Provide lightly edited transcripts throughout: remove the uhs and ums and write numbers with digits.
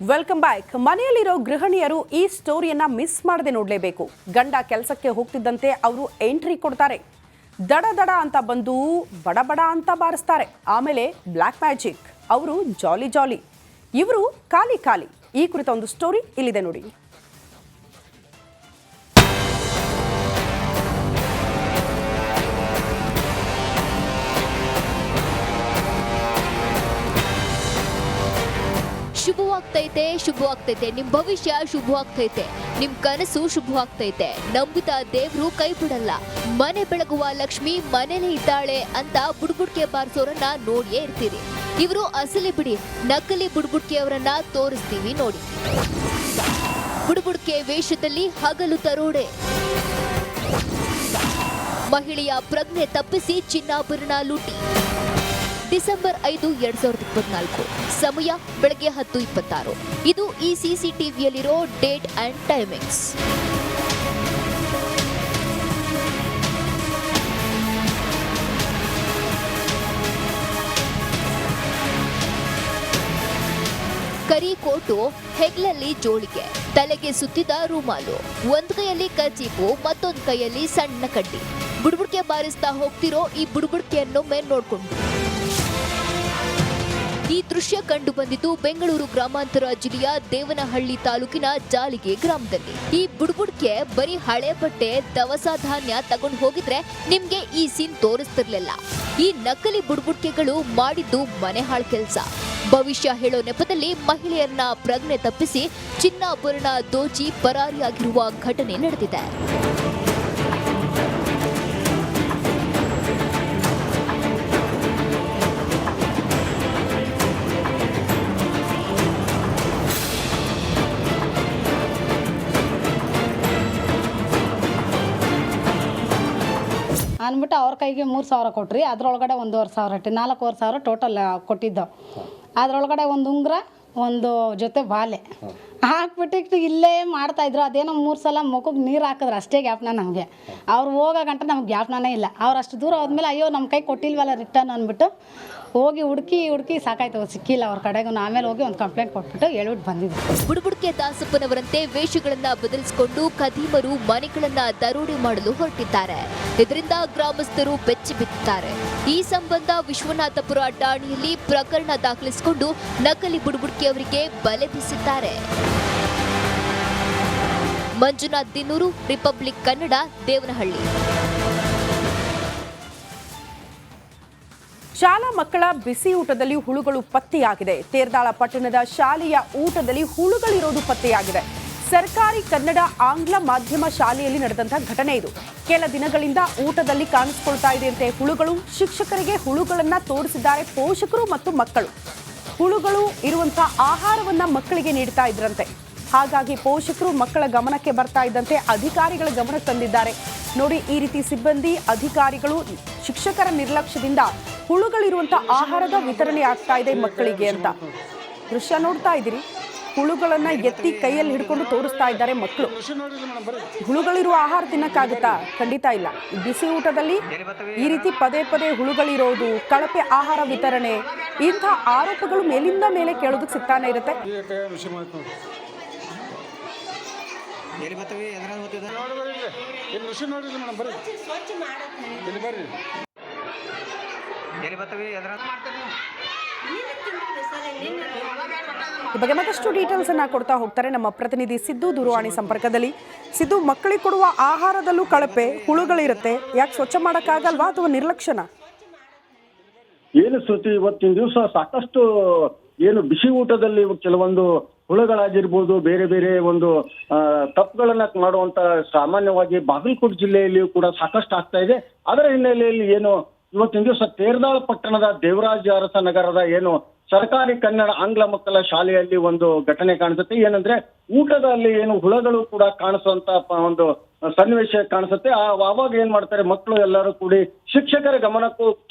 Welcome back. ಮನೆಯಲ್ಲಿರೋ ಗೃಹಿಣಿಯರು ಈ ಸ್ಟೋರಿಯನ್ನ ಮಿಸ್ ಮಾಡದೆ ನೋಡಲೇಬೇಕು. ಗಂಡ ಕೆಲಸಕ್ಕೆ ಹೋಗ್ತಿದ್ದಂತೆ ಅವರು ಎಂಟ್ರಿ ಕೊಡ್ತಾರೆ. ದಡ ದಡ ಅಂತ ಬಂದು ಬಡ ಬಡ ಅಂತ ಬಾರಿಸ್ತಾರೆ. ಆಮೇಲೆ ಬ್ಲ್ಯಾಕ್ ಮ್ಯಾಜಿಕ್, ಅವರು ಜಾಲಿ ಜಾಲಿ, ಇವರು ಖಾಲಿ ಖಾಲಿ. ಈ ಕುರಿತ ಒಂದು ಸ್ಟೋರಿ ಇಲ್ಲಿದೆ ನೋಡಿ. ಶುಭವಾಗ್ತೈತೆ. ನಿಮ್ ಭವಿಷ್ಯ ಶುಭವಾಗ್ತೈತೆ, ನಿಮ್ ಕನಸು ಶುಭವಾಗ್ತೈತೆ. ನಂಬಿದ ದೇವ್ರು ಕೈ ಬಿಡಲ್ಲ. ಮನೆ ಬೆಳಗುವ ಲಕ್ಷ್ಮಿ ಮನೇಲಿ ಇದ್ದಾಳೆ ಅಂತ ಬುಡ್ಬುಡ್ಕೆ ಬಾರಿಸೋರನ್ನ ನೋಡಿಯೇ ಇರ್ತೀರಿ. ಇವರು ಅಸಲಿ ಬಿಡಿ, ನಕಲಿ ಬುಡ್ಬುಡ್ಕೆಯವರನ್ನ ತೋರಿಸ್ತೀವಿ ನೋಡಿ. ಬುಡ್ಬುಡ್ಕೆ ವೇಷದಲ್ಲಿ ಹಗಲು ತರೋಡೆ, ಮಹಿಳೆಯ ಪ್ರಜ್ಞೆ ತಪ್ಪಿಸಿ ಚಿನ್ನಾಭರಣ ಲೂಟಿ. ಡಿಸೆಂಬರ್ 5, 2024, ಸಮಯ ಬೆಳಗ್ಗೆ 10:26. ಇದು ಈ ಸಿಸಿಟಿವಿಯಲ್ಲಿರೋ ಡೇಟ್ ಅಂಡ್ ಟೈಮಿಂಗ್ಸ್. ಕರಿ ಕೋಟು, ಹೆಗ್ಲಲ್ಲಿ ಜೋಳಿಗೆ, ತಲೆಗೆ ಸುತ್ತಿದ ರೂಮಾಲು, ಒಂದ್ ಕೈಯಲ್ಲಿ ಕರ್ಚೀಪು, ಮತ್ತೊಂದ್ ಕೈಯಲ್ಲಿ ಸಣ್ಣ ಕಡ್ಡಿ. ಬುಡ್ಬುಡ್ಕೆ ಬಾರಿಸ್ತಾ ಹೋಗ್ತಿರೋ ಈ ಬುಡ್ಬುಡ್ಕೆಯನ್ನೊಮ್ಮೆ ನೋಡ್ಕೊಂಡು. ಈ ದೃಶ್ಯ ಕಂಡು ಬಂದಿದ್ದು ಬೆಂಗಳೂರು ಗ್ರಾಮಾಂತರ ಜಿಲ್ಲೆಯ ದೇವನಹಳ್ಳಿ ತಾಲೂಕಿನ ಜಾಲಿಗೆ ಗ್ರಾಮದಲ್ಲಿ. ಈ ಬುಡ್ಬುಡ್ಕೆ ಬರೀ ಹಳೆ ಬಟ್ಟೆ, ದವಸ ಧಾನ್ಯ ತಗೊಂಡು ಹೋಗಿದ್ರೆ ನಿಮ್ಗೆ ಈ ಸೀನ್ ತೋರಿಸ್ತಿರ್ಲಿಲ್ಲ. ಈ ನಕಲಿ ಬುಡ್ಬುಡ್ಕೆಗಳು ಮಾಡಿದ್ದು ಮನೆ ಹಾಳ್ ಕೆಲಸ. ಭವಿಷ್ಯ ಹೇಳೋ ನೆಪದಲ್ಲಿ ಮಹಿಳೆಯರನ್ನ ಪ್ರಜ್ಞೆ ತಪ್ಪಿಸಿ ಚಿನ್ನಾಭರಣ ದೋಚಿ ಪರಾರಿಯಾಗಿರುವ ಘಟನೆ ನಡೆದಿದೆ. ಅಂದ್ಬಿಟ್ಟು ಅವ್ರ ಕೈಗೆ 3,000 ಕೊಟ್ರಿ, ಅದರೊಳಗಡೆ 1,500 ಇಟ್ಟು 4,500 ಟೋಟಲ್ ಕೊಟ್ಟಿದ್ದು. ಅದರೊಳಗಡೆ ಒಂದು ಉಂಗುರ, ಒಂದು ಜೊತೆ ಬಾಲೆ ಹಾಕ್ಬಿಟ್ಟು ಇಲ್ಲೇ ಮಾಡ್ತಾಯಿದ್ರು. ಅದೇನೋ 3 ಸಲ ಮುಖಕ್ಕೆ ನೀರು ಹಾಕಿದ್ರು ಅಷ್ಟೇ ಜ್ಞಾಪನ ನಮಗೆ. ಅವ್ರು ಹೋಗೋ ಗಂಟೆ ನಮ್ಗೆ ಜ್ಞಾಪನೇ ಇಲ್ಲ. ಅವ್ರು ಅಷ್ಟು ದೂರ ಹೋದ್ಮೇಲೆ ಅಯ್ಯೋ ನಮ್ಮ ಕೈ ಕೊಟ್ಟಿಲ್ವಲ್ಲ ರಿಟರ್ನ್ ಅಂದ್ಬಿಟ್ಟು ಹೋಗಿ ಹುಡುಕಿ ಸಾಕಾಯ್ತು, ಸಿಕ್ಕಿಲ್ಲ ಅವ್ರ ಕಡೆಗೂ. ಆಮೇಲೆ ಹೋಗಿ ಒಂದು ಕಂಪ್ಲೇಂಟ್ ಕೊಟ್ಬಿಟ್ಟು ಹೇಳ್ಬಿಟ್ಟು ಬಂದಿದ್ವಿ. ಬುಡ್ಬುಡ್ಕೆ ದಾಸಪ್ಪನವರಂತೆ ವೇಷಗಳನ್ನ ಬದಲಿಸಿಕೊಂಡು ಖದೀಮರು ಮನೆಗಳನ್ನ ದರೋಡೆ ಮಾಡಲು ಹೊರಟಿದ್ದಾರೆ. ಇದರಿಂದ ಗ್ರಾಮಸ್ಥರು ಬೆಚ್ಚಿ ಬಿದ್ದಿದ್ದಾರೆ. ಈ ಸಂಬಂಧ ವಿಶ್ವನಾಥಪುರ ಠಾಣೆಯಲ್ಲಿ ಪ್ರಕರಣ ದಾಖಲಿಸಿಕೊಂಡು ನಕಲಿ ಬುಡ್ಬುಡ್ಕೆ ಅವರಿಗೆ ಬಲೆ ಬೀಸಿದ್ದಾರೆ. ಮಂಜುನಾಥ್ ದಿನ್ನೂರು, ರಿಪಬ್ಲಿಕ್ ಕನ್ನಡ, ದೇವನಹಳ್ಳಿ. ಶಾಲಾ ಮಕ್ಕಳ ಬಿಸಿ ಊಟದಲ್ಲಿ ಹುಳುಗಳು ಪತ್ತೆಯಾಗಿದೆ. ತೇರದಾಳ ಪಟ್ಟಣದ ಶಾಲೆಯ ಊಟದಲ್ಲಿ ಹುಳುಗಳಿರೋದು ಪತ್ತೆಯಾಗಿದೆ. ಸರ್ಕಾರಿ ಕನ್ನಡ ಆಂಗ್ಲ ಮಾಧ್ಯಮ ಶಾಲೆಯಲ್ಲಿ ನಡೆದಂತಹ ಘಟನೆ ಇದು. ಕೆಲ ದಿನಗಳಿಂದ ಊಟದಲ್ಲಿ ಕಾಣಿಸಿಕೊಳ್ತಾ ಇದೆಯಂತೆ ಹುಳುಗಳು. ಶಿಕ್ಷಕರಿಗೆ ಹುಳುಗಳನ್ನ ತೋರಿಸಿದ್ದಾರೆ ಪೋಷಕರು ಮತ್ತು ಮಕ್ಕಳು. ಹುಳುಗಳು ಇರುವಂತಹ ಆಹಾರವನ್ನ ಮಕ್ಕಳಿಗೆ ನೀಡ್ತಾ ಇದ್ರಂತೆ. ಹಾಗಾಗಿ ಪೋಷಕರು ಮಕ್ಕಳ ಗಮನಕ್ಕೆ ಬರ್ತಾ ಇದ್ದಂತೆ ಅಧಿಕಾರಿಗಳ ಗಮನಕ್ಕೆ ತಂದಿದ್ದಾರೆ. ನೋಡಿ, ಈ ರೀತಿ ಸಿಬ್ಬಂದಿ, ಅಧಿಕಾರಿಗಳು, ಶಿಕ್ಷಕರ ನಿರ್ಲಕ್ಷ್ಯದಿಂದ ಹುಳುಗಳಿರುವಂಥ ಆಹಾರದ ವಿತರಣೆ ಆಗ್ತಾ ಇದೆ ಮಕ್ಕಳಿಗೆ ಅಂತ ದೃಶ್ಯ ನೋಡ್ತಾ ಇದ್ದೀರಿ. ಹುಳುಗಳನ್ನ ಎತ್ತಿ ಕೈಯಲ್ಲಿ ಹಿಡ್ಕೊಂಡು ತೋರಿಸ್ತಾ ಇದ್ದಾರೆ ಮಕ್ಕಳು. ಹುಳುಗಳಿರುವ ಆಹಾರ ತಿನ್ನಕ್ಕಾಗುತ್ತಾ? ಖಂಡಿತ ಇಲ್ಲ. ಬಿಸಿ ಊಟದಲ್ಲಿ ಈ ರೀತಿ ಪದೇ ಪದೇ ಹುಳುಗಳಿರೋದು, ಕಳಪೆ ಆಹಾರ ವಿತರಣೆ, ಇಂಥ ಆರೋಪಗಳು ಮೇಲಿಂದ ಮೇಲೆ ಕೇಳೋದಕ್ಕೆ ಸಿಗ್ತಾನೆ ಇರುತ್ತೆ. ಈ ಬಗ್ಗೆ ಮತ್ತಷ್ಟು ಡೀಟೇಲ್ಸ್ ಅನ್ನ ಕೊಡ್ತಾ ಹೋಗ್ತಾರೆ ನಮ್ಮ ಪ್ರತಿನಿಧಿ ಸಿದ್ದು ದೂರವಾಣಿ ಸಂಪರ್ಕದಲ್ಲಿ. ಸಿದ್ದು, ಮಕ್ಕಳಿಗೆ ಕೊಡುವ ಆಹಾರದಲ್ಲೂ ಕಳಪೆ, ಹುಳುಗಳಿರುತ್ತೆ, ಯಾಕೆ ಸ್ವಚ್ಛ ಮಾಡೋಕ್ಕಾಗಲ್ವಾ ಅಥವಾ ನಿರ್ಲಕ್ಷ್ಯನ? ಏನು ಶ್ರುತಿ, ಇವತ್ತಿನ ದಿವಸ ಸಾಕಷ್ಟು ಏನು ಬಿಸಿ ಊಟದಲ್ಲಿ ಕೆಲವೊಂದು ಹುಳುಗಳಾಗಿರ್ಬೋದು, ಬೇರೆ ಬೇರೆ ಒಂದು ತಪ್ಪುಗಳನ್ನ ಮಾಡುವಂತ ಸಾಮಾನ್ಯವಾಗಿ ಬಾಗಲಕೋಟೆ ಜಿಲ್ಲೆಯಲ್ಲಿಯೂ ಕೂಡ ಸಾಕಷ್ಟು ಆಗ್ತಾ ಇದೆ. ಅದರ ಹಿನ್ನೆಲೆಯಲ್ಲಿ ಏನು ಇವತ್ತಿನ ದಿವಸ ತೇರದಾಳ ಪಟ್ಟಣದ ದೇವರಾಜ ಅರಸ ನಗರದ ಏನು ಸರ್ಕಾರಿ ಕನ್ನಡ ಆಂಗ್ಲ ಮಕ್ಕಳ ಶಾಲೆಯಲ್ಲಿ ಒಂದು ಘಟನೆ ಕಾಣಿಸುತ್ತೆ. ಏನಂದ್ರೆ ಊಟದಲ್ಲಿ ಏನು ಹುಳಗಳು ಕೂಡ ಕಾಣಿಸುವಂತ ಒಂದು ಸನ್ನಿವೇಶ ಕಾಣಿಸುತ್ತೆ. ಆವಾಗ ಏನ್ ಮಾಡ್ತಾರೆ, ಮಕ್ಕಳು ಎಲ್ಲರೂ ಕೂಡಿ ಶಿಕ್ಷಕರ ಗಮನಕ್ಕೂ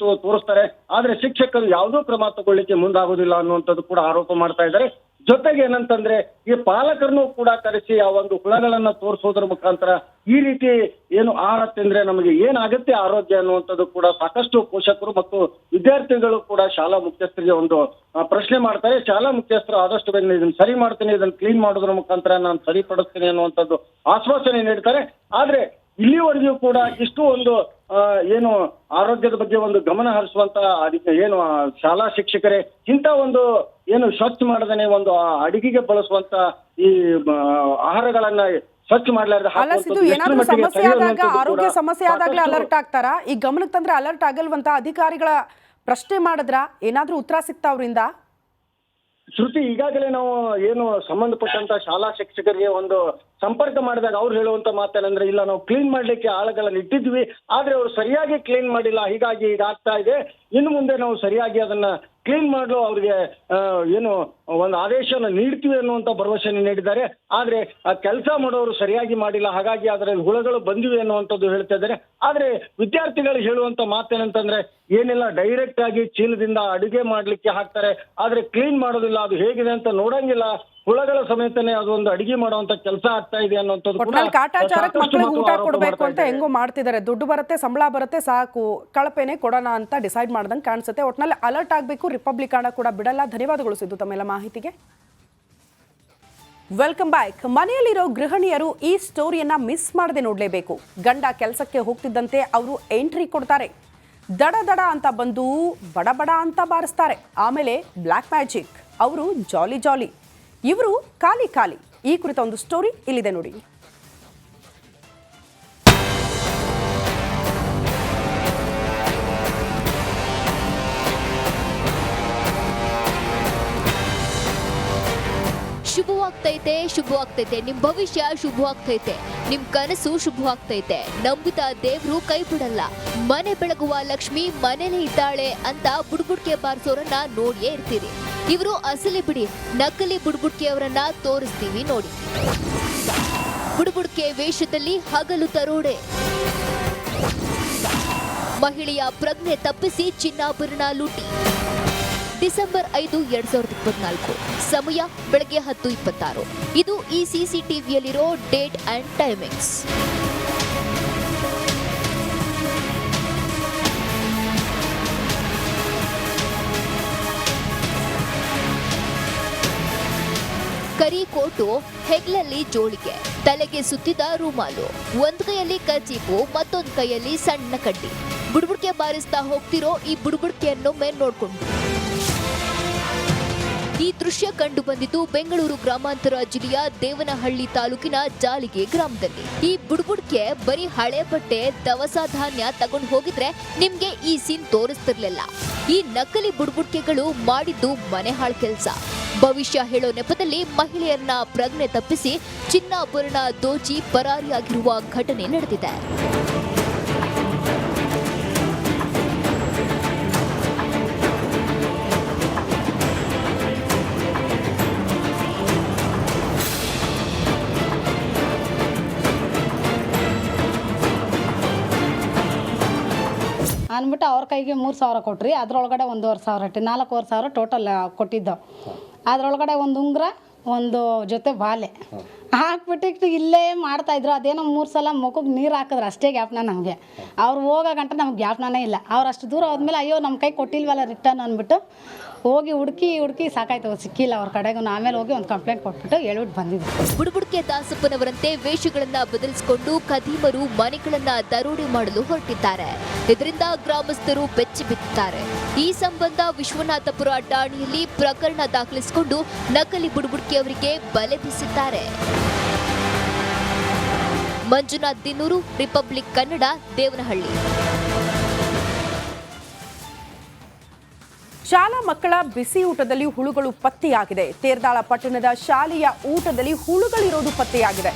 ತೋರಿಸ್ತಾರೆ. ಆದ್ರೆ ಶಿಕ್ಷಕರು ಯಾವುದೋ ಕ್ರಮ ತಗೊಳ್ಳಿಕ್ಕೆ ಮುಂದಾಗೋದಿಲ್ಲ ಅನ್ನುವಂಥದ್ದು ಕೂಡ ಆರೋಪ ಮಾಡ್ತಾ ಇದ್ದಾರೆ. ಜೊತೆಗೆ ಏನಂತಂದ್ರೆ ಈ ಪಾಲಕರನ್ನು ಕೂಡ ಕರೆಸಿ ಆ ಒಂದು ಹುಳಗಳನ್ನ ತೋರಿಸೋದ್ರ ಮುಖಾಂತರ ಈ ರೀತಿ ಏನು ಆಹಾರ ತಿಂದ್ರೆ ನಮಗೆ ಏನಾಗುತ್ತೆ ಆರೋಗ್ಯ ಅನ್ನುವಂಥದ್ದು ಕೂಡ ಸಾಕಷ್ಟು ಪೋಷಕರು ಮತ್ತು ವಿದ್ಯಾರ್ಥಿಗಳು ಕೂಡ ಶಾಲಾ ಮುಖ್ಯಸ್ಥರಿಗೆ ಒಂದು ಪ್ರಶ್ನೆ ಮಾಡ್ತಾರೆ. ಶಾಲಾ ಮುಖ್ಯಸ್ಥರು ಆದಷ್ಟು ಬೇಗ ಇದನ್ನ ಸರಿ ಮಾಡ್ತೀನಿ, ಇದನ್ನ ಕ್ಲೀನ್ ಮಾಡೋದ್ರ ಮುಖಾಂತರ ನಾನು ಸರಿಪಡಿಸ್ತೀನಿ ಅನ್ನುವಂಥದ್ದು ಆಶ್ವಾಸನೆ ನೀಡ್ತಾರೆ. ಆದ್ರೆ ಇಲ್ಲಿವರೆಗೂ ಕೂಡ ಇಷ್ಟು ಒಂದು ಏನು ಆರೋಗ್ಯದ ಬಗ್ಗೆ ಒಂದು ಗಮನ ಹರಿಸುವಂತ ಅದಕ್ಕೆ ಏನು ಶಾಲಾ ಶಿಕ್ಷಕರೇ ಇಂಥ ಒಂದು ಏನು ಸ್ವಚ್ಛ ಮಾಡದೇನೆ ಒಂದು ಅಡಿಗೆಗೆ ಬಳಸುವಂತ ಈ ಆಹಾರಗಳನ್ನ ಸ್ವಚ್ಛ ಮಾಡ್ಲಾರ್ದೆ ಅಲ್ಲ ಸಿದ್ದು, ಏನಾದ್ರೂ ಸಮಸ್ಯೆ ಆದಾಗ ಆರೋಗ್ಯ ಸಮಸ್ಯೆ ಆದಾಗ್ಲೇ ಅಲರ್ಟ್ ಆಗ್ತಾರಾ? ಈ ಗಮನಕ್ಕೆ ತಂದ್ರೆ ಅಲರ್ಟ್ ಆಗಲ್ವಂತ ಅಧಿಕಾರಿಗಳ ಪ್ರಶ್ನೆ ಮಾಡಿದ್ರ ಏನಾದ್ರೂ ಉತ್ತರ ಸಿಗ್ತಾ ಅವ್ರಿಂದ? ಶ್ರುತಿ, ಈಗಾಗಲೇ ನಾವು ಏನು ಸಂಬಂಧಪಟ್ಟಂತ ಶಾಲಾ ಶಿಕ್ಷಕರಿಗೆ ಒಂದು ಸಂಪರ್ಕ ಮಾಡಿದಾಗ ಅವ್ರು ಹೇಳುವಂತ ಮಾತೇನಂದ್ರೆ, ಇಲ್ಲ ನಾವು ಕ್ಲೀನ್ ಮಾಡ್ಲಿಕ್ಕೆ ಆಳುಗಳನ್ನ ಇಟ್ಟಿದ್ವಿ, ಆದ್ರೆ ಅವ್ರು ಸರಿಯಾಗಿ ಕ್ಲೀನ್ ಮಾಡಿಲ್ಲ, ಹೀಗಾಗಿ ಇದಾಗ್ತಾ ಇದೆ. ಇನ್ನು ಮುಂದೆ ನಾವು ಸರಿಯಾಗಿ ಅದನ್ನ ಕ್ಲೀನ್ ಮಾಡಲು ಅವ್ರಿಗೆ ಏನು ಒಂದು ಆದೇಶನ ನೀಡ್ತೀವಿ ಅನ್ನುವಂತ ಭರವಸೆ ನೀಡಿದ್ದಾರೆ. ಆದ್ರೆ ಆ ಕೆಲಸ ಮಾಡೋರು ಸರಿಯಾಗಿ ಮಾಡಿಲ್ಲ, ಹಾಗಾಗಿ ಅದರಲ್ಲಿ ಹುಳಗಳು ಬಂದಿವೆ ಅನ್ನುವಂಥದ್ದು ಹೇಳ್ತಾ ಇದ್ದಾರೆ. ಆದ್ರೆ ವಿದ್ಯಾರ್ಥಿಗಳು ಹೇಳುವಂತ ಮಾತೇನಂತಂದ್ರೆ, ಏನೆಲ್ಲ ಡೈರೆಕ್ಟ್ ಆಗಿ ಚೀಲದಿಂದ ಅಡುಗೆ ಮಾಡ್ಲಿಕ್ಕೆ ಹಾಕ್ತಾರೆ, ಆದ್ರೆ ಕ್ಲೀನ್ ಮಾಡೋದಿಲ್ಲ, ಅದು ಹೇಗಿದೆ ಅಂತ ನೋಡಂಗಿಲ್ಲ, ಹುಳಗಳ ಸಮೇತನೇ ಅದು ಒಂದು ಅಡಿಗೆ ಮಾಡುವಂತ ಕೆಲಸ ಆಗ್ತಾ ಇದೆ ಅನ್ನೋಂಥದ್ದು ಕೂಡ ಕಾಟಾಚಾರಕ್ಕೆ ಮಕ್ಕಳಿಗೆ ಊಟ ಕೊಡ್ಬೇಕು ಅಂತ ಹೆಂಗೋ ಮಾಡ್ತಿದ್ದಾರೆ. ದುಡ್ಡು ಬರುತ್ತೆ, ಸಂಬಳ ಬರುತ್ತೆ, ಸಾಕು ಕಳಪೆನೆ ಕೊಡೋಣ ಅಂತ ಡಿಸೈಡ್ ಮಾಡ್ದಂಗೆ ಕಾಣಿಸುತ್ತೆ. ಒಟ್ನಲ್ಲಿ ಅಲರ್ಟ್ ಆಗಬೇಕು, ರಿಪಬ್ಲಿಕ್ ಕೂಡ ಬಿಡಲ್ಲ. ಧನ್ಯವಾದಗಳು ಸಿದ್ದು ತಮ್ಮೆಲ್ಲ ಮಾಹಿತಿಗೆ. Welcome back. ಮನೆಯಲ್ಲಿರೋ ಗೃಹಿಣಿಯರು ಈ ಸ್ಟೋರಿಯನ್ನ ಮಿಸ್ ಮಾಡದೆ ನೋಡಲೇಬೇಕು. ಗಂಡ ಕೆಲಸಕ್ಕೆ ಹೋಗ್ತಿದ್ದಂತೆ ಅವರು ಎಂಟ್ರಿ ಕೊಡ್ತಾರೆ. ದಡ ದಡ ಅಂತ ಬಂದು ಬಡ ಬಡ ಅಂತ ಬಾರಿಸ್ತಾರೆ. ಆಮೇಲೆ ಬ್ಲ್ಯಾಕ್ ಮ್ಯಾಜಿಕ್, ಅವರು ಜಾಲಿ ಜಾಲಿ, ಇವರು ಖಾಲಿ ಖಾಲಿ. ಈ ಕುರಿತ ಒಂದು ಸ್ಟೋರಿ ಇಲ್ಲಿದೆ ನೋಡಿ. ಶುಭವಾಗ್ತೈತೆ, ನಿಮ್ ಭವಿಷ್ಯ ಶುಭವಾಗ್ತೈತೆ, ನಿಮ್ ಕನಸು ಶುಭವಾಗ್ತೈತೆ. ನಂಬಿದ ದೇವ್ರು ಕೈ ಬಿಡಲ್ಲ. ಮನೆ ಬೆಳಗುವ ಲಕ್ಷ್ಮಿ ಮನೇಲಿ ಇದ್ದಾಳೆ ಅಂತ ಬುಡ್ಬುಡ್ಕೆ ಬಾರಿಸೋರನ್ನ ನೋಡಿಯೇ ಇರ್ತೀರಿ. ಇವರು ಅಸಲಿ ಬಿಡಿ, ನಕಲಿ ಬುಡ್ಬುಡ್ಕೆಯವರನ್ನ ತೋರಿಸ್ತೀವಿ ನೋಡಿ. ಬುಡ್ಬುಡ್ಕೆ ವೇಷದಲ್ಲಿ ಹಗಲು ತರೋಡೆ, ಮಹಿಳೆಯ ಪ್ರಜ್ಞೆ ತಪ್ಪಿಸಿ ಚಿನ್ನಾಭರಣ ಲೂಟಿ. ಡಿಸೆಂಬರ್ 5, 2024, ಸಮಯ ಬೆಳಗ್ಗೆ 10:26. ಇದು ಈ ಸಿಸಿಟಿವಿಯಲ್ಲಿರೋ ಡೇಟ್ ಅಂಡ್ ಟೈಮಿಂಗ್ಸ್. ಕರಿ ಕೋಟು, ಹೆಗ್ಲಲ್ಲಿ ಜೋಳಿಗೆ, ತಲೆಗೆ ಸುತ್ತಿದ ರೂಮಾಲು, ಒಂದ್ ಕೈಯಲ್ಲಿ ಕರ್ಚೀಪು, ಮತ್ತೊಂದ್ ಕೈಯಲ್ಲಿ ಸಣ್ಣ ಕಡ್ಡಿ. ಬುಡ್ಬುಡ್ಕೆ ಬಾರಿಸ್ತಾ ಹೋಗ್ತಿರೋ ಈ ಬುಡ್ಬುಡ್ಕೆಯನ್ನೊಮ್ಮೆ ನೋಡ್ಕೊಂಡು. ಈ ದೃಶ್ಯ ಕಂಡು ಬಂದಿದ್ದು ಬೆಂಗಳೂರು ಗ್ರಾಮಾಂತರ ಜಿಲ್ಲೆಯ ದೇವನಹಳ್ಳಿ ತಾಲೂಕಿನ ಜಾಲಿಗೆ ಗ್ರಾಮದಲ್ಲಿ. ಈ ಬುಡ್ಬುಡ್ಕೆ ಬರೀ ಹಳೆ ಬಟ್ಟೆ, ದವಸ ಧಾನ್ಯ ತಗೊಂಡು ಹೋಗಿದ್ರೆ ನಿಮ್ಗೆ ಈ ಸೀನ್ ತೋರಿಸ್ತಿರ್ಲಿಲ್ಲ. ಈ ನಕಲಿ ಬುಡ್ಬುಡ್ಕೆಗಳು ಮಾಡಿದ್ದು ಮನೆ ಹಾಳ್ ಕೆಲಸ. ಭವಿಷ್ಯ ಹೇಳೋ ನೆಪದಲ್ಲಿ ಮಹಿಳೆಯರನ್ನ ಪ್ರಜ್ಞೆ ತಪ್ಪಿಸಿ ಚಿನ್ನಾಭರಣ ದೋಚಿ ಪರಾರಿಯಾಗಿರುವ ಘಟನೆ ನಡೆದಿದೆ. ಅಂದ್ಬಿಟ್ಟು ಅವ್ರ ಕೈಗೆ 3,000 ಕೊಟ್ರಿ, ಅದರೊಳಗಡೆ 1,500 4,500 ಟೋಟಲ್ ಕೊಟ್ಟಿದ್ದು. ಅದರೊಳಗಡೆ ಒಂದು ಉಂಗುರ, ಒಂದು ಜೊತೆ ಬಾಲೆ ಹಾಕ್ಬಿಟ್ಟು ಇಲ್ಲೇ ಮಾಡ್ತಾಯಿದ್ರು. ಅದೇನೋ 3 ಸಲ ಮುಖಕ್ಕೆ ನೀರು ಹಾಕಿದ್ರು ಅಷ್ಟೇ ಜ್ಞಾಪನ ನಮಗೆ. ಅವ್ರು ಹೋಗೋ ಗಂಟೆ ನಮ್ಗೆ ಜ್ಞಾಪನೇ ಇಲ್ಲ. ಅವ್ರು ಅಷ್ಟು ದೂರ ಹೋದ್ಮೇಲೆ ಅಯ್ಯೋ ನಮ್ಮ ಕೈ ಕೊಟ್ಟಿಲ್ವಲ್ಲ ರಿಟರ್ನ್ ಅಂದ್ಬಿಟ್ಟು ಹೋಗಿ ಹುಡುಕಿ ಸಾಕಾಯ್ತು, ಸಿಕ್ಕಿಲ್ಲ ಅವ್ರ ಕಡೆಗೂ. ಆಮೇಲೆ ಹೋಗಿ ಒಂದು ಕಂಪ್ಲೇಂಟ್ ಕೊಟ್ಬಿಟ್ಟು ಹೇಳ್ಬಿಟ್ಟು ಬಂದಿದ್ವಿ. ಬುಡ್ಬುಡ್ಕೆ ದಾಸಪ್ಪನವರಂತೆ ವೇಷಗಳನ್ನ ಬದಲಿಸಿಕೊಂಡು ಖದೀಮರು ಮನೆಗಳನ್ನ ದರೋಡೆ ಮಾಡಲು ಹೊರಟಿದ್ದಾರೆ. ಇದರಿಂದ ಗ್ರಾಮಸ್ಥರು ಬೆಚ್ಚಿ ಬಿದ್ದಿದ್ದಾರೆ. ಈ ಸಂಬಂಧ ವಿಶ್ವನಾಥಪುರ ಠಾಣೆಯಲ್ಲಿ ಪ್ರಕರಣ ದಾಖಲಿಸಿಕೊಂಡು ನಕಲಿ ಬುಡ್ಬುಡ್ಕೆ ಅವರಿಗೆ ಬಲೆ ಬೀಸಿದ್ದಾರೆ. ಮಂಜುನಾಥ್ ದಿನ್ನೂರು, ರಿಪಬ್ಲಿಕ್ ಕನ್ನಡ, ದೇವನಹಳ್ಳಿ. ಶಾಲಾ ಮಕ್ಕಳ ಬಿಸಿ ಊಟದಲ್ಲಿ ಹುಳುಗಳು ಪತ್ತೆಯಾಗಿದೆ. ತೇರದಾಳ ಪಟ್ಟಣದ ಶಾಲೆಯ ಊಟದಲ್ಲಿ ಹುಳುಗಳಿರೋದು ಪತ್ತೆಯಾಗಿದೆ.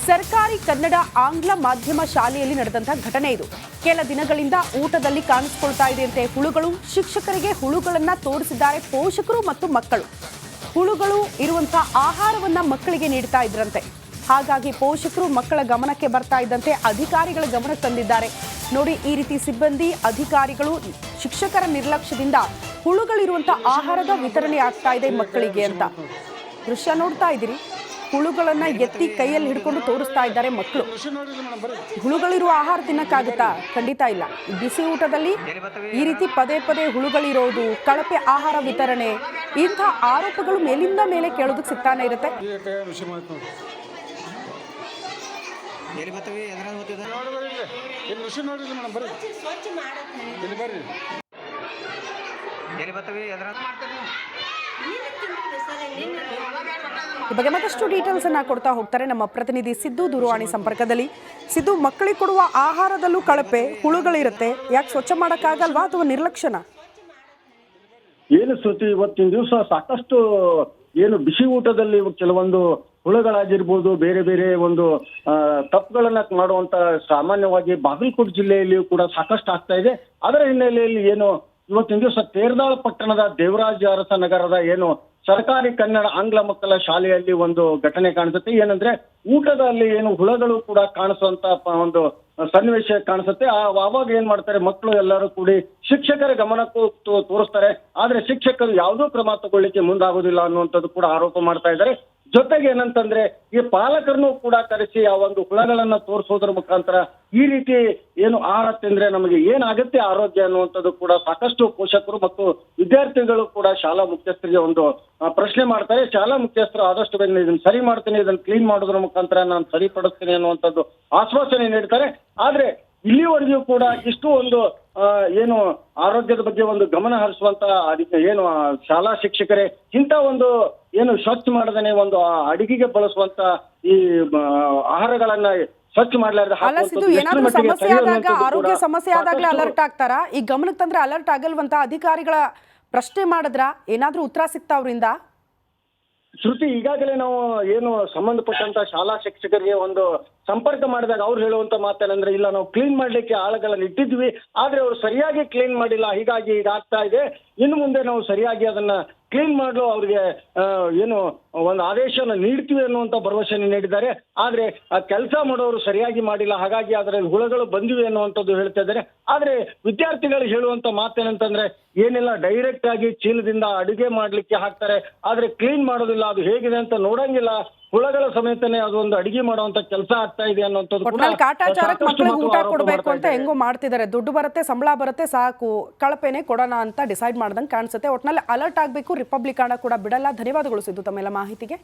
ಸರ್ಕಾರಿ ಕನ್ನಡ ಆಂಗ್ಲ ಮಾಧ್ಯಮ ಶಾಲೆಯಲ್ಲಿ ನಡೆದಂತಹ ಘಟನೆ ಇದು. ಕೆಲ ದಿನಗಳಿಂದ ಊಟದಲ್ಲಿ ಕಾಣಿಸಿಕೊಳ್ತಾ ಇದೆಯಂತೆ ಹುಳುಗಳು. ಶಿಕ್ಷಕರಿಗೆ ಹುಳುಗಳನ್ನ ತೋರಿಸಿದ್ದಾರೆ ಪೋಷಕರು ಮತ್ತು ಮಕ್ಕಳು. ಹುಳುಗಳು ಇರುವಂತಹ ಆಹಾರವನ್ನ ಮಕ್ಕಳಿಗೆ ನೀಡ್ತಾ ಇದ್ರಂತೆ. ಹಾಗಾಗಿ ಪೋಷಕರು ಮಕ್ಕಳ ಗಮನಕ್ಕೆ ಬರ್ತಾ ಇದ್ದಂತೆ ಅಧಿಕಾರಿಗಳ ಗಮನಕ್ಕೆ ತಂದಿದ್ದಾರೆ. ನೋಡಿ, ಈ ರೀತಿ ಸಿಬ್ಬಂದಿ, ಅಧಿಕಾರಿಗಳು, ಶಿಕ್ಷಕರ ನಿರ್ಲಕ್ಷ್ಯದಿಂದ ಹುಳುಗಳಿರುವಂತಹ ಆಹಾರದ ವಿತರಣೆ ಆಗ್ತಾ ಇದೆ ಮಕ್ಕಳಿಗೆ ಅಂತ. ದೃಶ್ಯ ನೋಡ್ತಾ ಇದ್ದೀರಿ, ಹುಳುಗಳನ್ನ ಎತ್ತಿ ಕೈಯಲ್ಲಿ ಹಿಡ್ಕೊಂಡು ತೋರಿಸ್ತಾ ಇದ್ದಾರೆ ಮಕ್ಕಳು. ಹುಳುಗಳಿರುವ ಆಹಾರ ತಿನ್ನಕ್ಕಾಗುತ್ತಾ? ಖಂಡಿತ ಇಲ್ಲ. ಬಿಸಿ ಊಟದಲ್ಲಿ ಈ ರೀತಿ ಪದೇ ಪದೇ ಹುಳುಗಳಿರೋದು, ಕಳಪೆ ಆಹಾರ ವಿತರಣೆ, ಇಂಥ ಆರೋಪಗಳು ಮೇಲಿಂದ ಮೇಲೆ ಕೇಳೋದಕ್ಕೆ ಸಿಗ್ತಾನೆ ಇರುತ್ತೆ. ಈ ಬಗ್ಗೆ ಮತ್ತಷ್ಟು ಡೀಟೇಲ್ಸ್ ಅನ್ನ ಕೊಡ್ತಾ ಹೋಗ್ತಾರೆ ನಮ್ಮ ಪ್ರತಿನಿಧಿ ಸಿದ್ದು ದೂರವಾಣಿ ಸಂಪರ್ಕದಲ್ಲಿ. ಸಿದ್ದು, ಮಕ್ಕಳಿಗೆ ಕೊಡುವ ಆಹಾರದಲ್ಲೂ ಕಳಪೆ, ಹುಳುಗಳಿರುತ್ತೆ, ಯಾಕೆ ಸ್ವಚ್ಛ ಮಾಡೋಕ್ಕಾಗಲ್ವಾ ಅಥವಾ ನಿರ್ಲಕ್ಷ್ಯನ? ಏನು ಶ್ರುತಿ, ಇವತ್ತಿನ ದಿವಸ ಸಾಕಷ್ಟು ಏನು ಬಿಸಿ ಊಟದಲ್ಲಿ ಕೆಲವೊಂದು ಹುಳುಗಳಾಗಿರ್ಬೋದು, ಬೇರೆ ಬೇರೆ ಒಂದು ತಪ್ಪುಗಳನ್ನ ಮಾಡುವಂತ ಸಾಮಾನ್ಯವಾಗಿ ಬಾಗಲಕೋಟೆ ಜಿಲ್ಲೆಯಲ್ಲಿಯೂ ಕೂಡ ಸಾಕಷ್ಟು ಆಗ್ತಾ ಇದೆ. ಅದರ ಹಿನ್ನೆಲೆಯಲ್ಲಿ ಏನು ಇವತ್ತಿನ ದಿವಸ ತೇರದಾಳ ಪಟ್ಟಣದ ದೇವರಾಜ ಅರಸ ನಗರದ ಏನು ಸರ್ಕಾರಿ ಕನ್ನಡ ಆಂಗ್ಲ ಮಕ್ಕಳ ಶಾಲೆಯಲ್ಲಿ ಒಂದು ಘಟನೆ ಕಾಣಿಸುತ್ತೆ. ಏನಂದ್ರೆ ಊಟದಲ್ಲಿ ಏನು ಹುಳಗಳು ಕೂಡ ಕಾಣಿಸುವಂತ ಒಂದು ಸನ್ನಿವೇಶ ಕಾಣಿಸುತ್ತೆ. ಆವಾಗ ಏನ್ ಮಾಡ್ತಾರೆ, ಮಕ್ಕಳು ಎಲ್ಲರೂ ಕೂಡಿ ಶಿಕ್ಷಕರ ಗಮನಕ್ಕೂ ತೋರಿಸ್ತಾರೆ. ಆದ್ರೆ ಶಿಕ್ಷಕರು ಯಾವುದೋ ಕ್ರಮ ತಗೊಳ್ಳಿಕ್ಕೆ ಮುಂದಾಗೋದಿಲ್ಲ ಅನ್ನುವಂಥದ್ದು ಕೂಡ ಆರೋಪ ಮಾಡ್ತಾ ಇದ್ದಾರೆ. ಜೊತೆಗೆ ಏನಂತಂದ್ರೆ ಈ ಪಾಲಕರನ್ನು ಕೂಡ ಕರೆಸಿ ಆ ಒಂದು ಹುಳಗಳನ್ನ ತೋರಿಸೋದ್ರ ಮುಖಾಂತರ ಈ ರೀತಿ ಏನು ಆಹಾರ ತಿಂದ್ರೆ ನಮಗೆ ಏನಾಗುತ್ತೆ ಆರೋಗ್ಯ ಅನ್ನುವಂಥದ್ದು ಕೂಡ ಸಾಕಷ್ಟು ಪೋಷಕರು ಮತ್ತು ವಿದ್ಯಾರ್ಥಿಗಳು ಕೂಡ ಶಾಲಾ ಮುಖ್ಯಸ್ಥರಿಗೆ ಒಂದು ಪ್ರಶ್ನೆ ಮಾಡ್ತಾರೆ. ಶಾಲಾ ಮುಖ್ಯಸ್ಥರು ಆದಷ್ಟು ಬೇಗ ಇದನ್ನ ಸರಿ ಮಾಡ್ತೀನಿ, ಇದನ್ನ ಕ್ಲೀನ್ ಮಾಡೋದ್ರ ಮುಖಾಂತರ ನಾನು ಸರಿಪಡಿಸ್ತೀನಿ ಅನ್ನುವಂಥದ್ದು ಆಶ್ವಾಸನೆ ನೀಡ್ತಾರೆ. ಆದ್ರೆ ಇಲ್ಲಿವರೆಗೂ ಕೂಡ ಇಷ್ಟು ಒಂದು ಏನು ಆರೋಗ್ಯದ ಬಗ್ಗೆ ಒಂದು ಗಮನ ಹರಿಸುವಂತ ಏನು ಶಾಲಾ ಶಿಕ್ಷಕರೇ ಇಂಥ ಒಂದು ಏನು ಸ್ವಚ್ಛ ಮಾಡದೇನೆ ಒಂದು ಅಡಿಗೆಗೆ ಬಳಸುವಂತ ಈ ಆಹಾರಗಳನ್ನ ಸ್ವಚ್ಛ ಮಾಡಲಾರ್ದೆ ಏನಾದ್ರೂ ಸಮಸ್ಯೆ ಆದಾಗ, ಆರೋಗ್ಯ ಸಮಸ್ಯೆ ಆದಾಗ್ಲೇ ಅಲರ್ಟ್ ಆಗ್ತಾರಾ? ಈ ಗಮನಕ್ಕೆ ತಂದ್ರೆ ಅಲರ್ಟ್ ಆಗಲ್ವಂತ ಅಧಿಕಾರಿಗಳ ಪ್ರಶ್ನೆ ಮಾಡಿದ್ರ ಏನಾದ್ರೂ ಉತ್ತರ ಸಿಗ್ತಾ ಅವ್ರಿಂದ? ಶ್ರುತಿ, ಈಗಾಗಲೇ ನಾವು ಏನು ಸಂಬಂಧಪಟ್ಟಂತ ಶಾಲಾ ಶಿಕ್ಷಕರಿಗೆ ಒಂದು ಸಂಪರ್ಕ ಮಾಡಿದಾಗ ಅವ್ರು ಹೇಳುವಂತ ಮಾತೇನಂದ್ರೆ, ಇಲ್ಲ ನಾವು ಕ್ಲೀನ್ ಮಾಡ್ಲಿಕ್ಕೆ ಆಳುಗಳನ್ನ ಇಟ್ಟಿದ್ವಿ, ಆದ್ರೆ ಅವ್ರು ಸರಿಯಾಗಿ ಕ್ಲೀನ್ ಮಾಡಿಲ್ಲ, ಹೀಗಾಗಿ ಇದಾಗ್ತಾ ಇದೆ. ಇನ್ನು ಮುಂದೆ ನಾವು ಸರಿಯಾಗಿ ಅದನ್ನ ಕ್ಲೀನ್ ಮಾಡಲು ಅವ್ರಿಗೆ ಏನು ಒಂದು ಆದೇಶನ ನೀಡ್ತೀವಿ ಅನ್ನುವಂತ ಭರವಸೆ ನೀಡಿದ್ದಾರೆ. ಆದ್ರೆ ಆ ಕೆಲಸ ಮಾಡೋರು ಸರಿಯಾಗಿ ಮಾಡಿಲ್ಲ, ಹಾಗಾಗಿ ಅದರಲ್ಲಿ ಹುಳುಗಳು ಬಂದಿವೆ ಅನ್ನುವಂಥದ್ದು ಹೇಳ್ತಾ ಇದ್ದಾರೆ. ಆದ್ರೆ ವಿದ್ಯಾರ್ಥಿಗಳು ಹೇಳುವಂತ ಮಾತೇನಂತಂದ್ರೆ, ಏನೆಲ್ಲ ಡೈರೆಕ್ಟ್ ಆಗಿ ಚೀಲದಿಂದ ಅಡುಗೆ ಮಾಡ್ಲಿಕ್ಕೆ ಹಾಕ್ತಾರೆ, ಆದ್ರೆ ಕ್ಲೀನ್ ಮಾಡೋದಿಲ್ಲ, ಅದು ಹೇಗಿದೆ ಅಂತ ನೋಡಂಗಿಲ್ಲ, ಹುಳಗಳ ಸಮೇತನೇ ಅದು ಒಂದು ಅಡಿಗೆ ಮಾಡುವಂತ ಕೆಲಸ ಆಗ್ತಾ ಇದೆ ಅನ್ನೋಂಥದ್ದು. ಕಾಟಾಚಾರಕ್ಕೆ ಮಕ್ಕಳಿಗೆ ಊಟ ಕೊಡ್ಬೇಕು ಅಂತ ಹೆಂಗೋ ಮಾಡ್ತಿದ್ದಾರೆ, ದುಡ್ಡು ಬರುತ್ತೆ, ಸಂಬಳ ಬರುತ್ತೆ, ಸಾಕು ಕಳಪೆನೆ ಕೊಡೋಣ ಅಂತ ಡಿಸೈಡ್ ಮಾಡ್ದಂಗೆ ಕಾಣಿಸುತ್ತೆ. ಒಟ್ನಲ್ಲಿ ಅಲರ್ಟ್ ಆಗಬೇಕು, ರಿಪಬ್ಲಿಕ್ ಕೂಡ ಬಿಡಲ್ಲ. ಧನ್ಯವಾದಗಳು ಸಿದ್ದು ತಮ್ಮೆಲ್ಲ ಮಾಹಿತಿಗೆ.